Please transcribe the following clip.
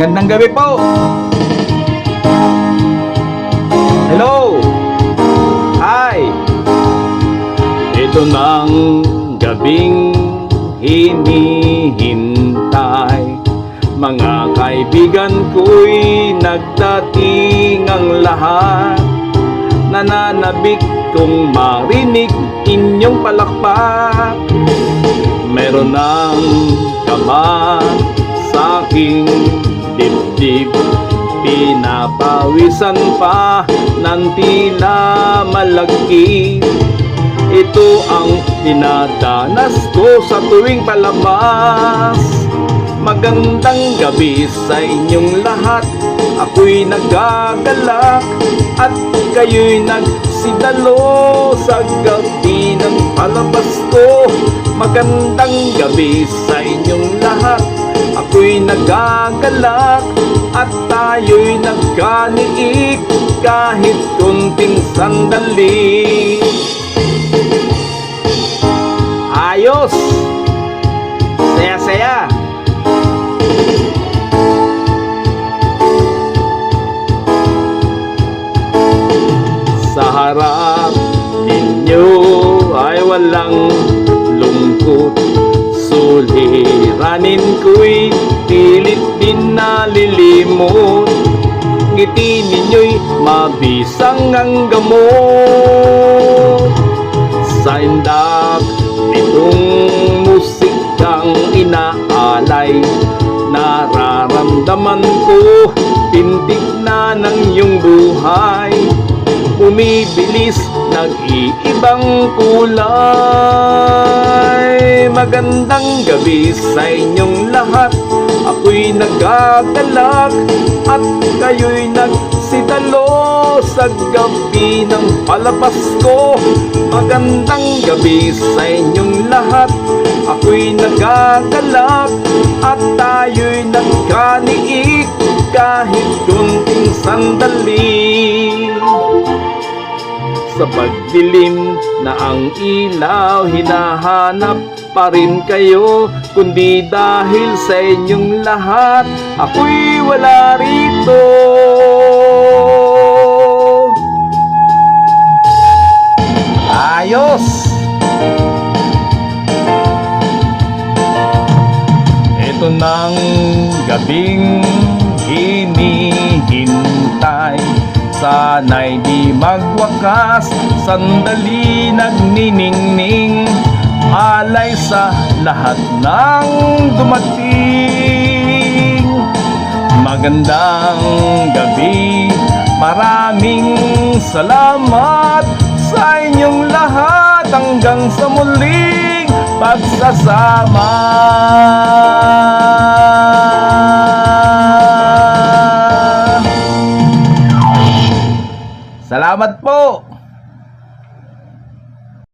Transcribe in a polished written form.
Magandang gabi po. Hello. Hi. Ito ng gabing hinihintay. Mga kaibigan ko'y nagdating ang lahat. Nananabik kong marinig inyong palakpak. Meron ng kaba sa aking dibdib. Pinapawisan pa ng tila malagkit. Ito ang dinadanas ko sa tuwing palabas. Magandang gabi sa inyong lahat. Ako'y nagagalak at kayo'y nagsidalo sa gabi ng palabas ko. Magandang gabi sa inyong lahat. Ako'y nagagalak at tayo'y nagkaniik kahit kunting sandali. Ayos! Saya-saya! Sa harap ninyo ay walang lungkot. Suliranin ko'y pilit din nalilimot. Ngiti ninyo'y mabisang ang gamot. Sa indak nitong musikang inaalay, nararamdaman ko pintig na ng iyong buhay. Bumibilis, nag-iibang kulay. Magandang gabi sa inyong lahat. Ako'y nagagalak at kayo'y nagsidalo sa gabi ng palabas ko. Magandang gabi sa inyong lahat. Ako'y nagagalak at tayo'y nagkaniik kahit kunting sandali. Sa pagdilim na ang ilaw, hinahanap pa rin kayo. Kundi dahil sa inyong lahat, ako'y wala rito. Ayos! Ito ng gabing hinihintay. Sana'y di magwakas, sandali nagniningning. Alay sa lahat ng dumating. Magandang gabi, maraming salamat sa inyong lahat. Hanggang sa muling pagsasama. Salamat po!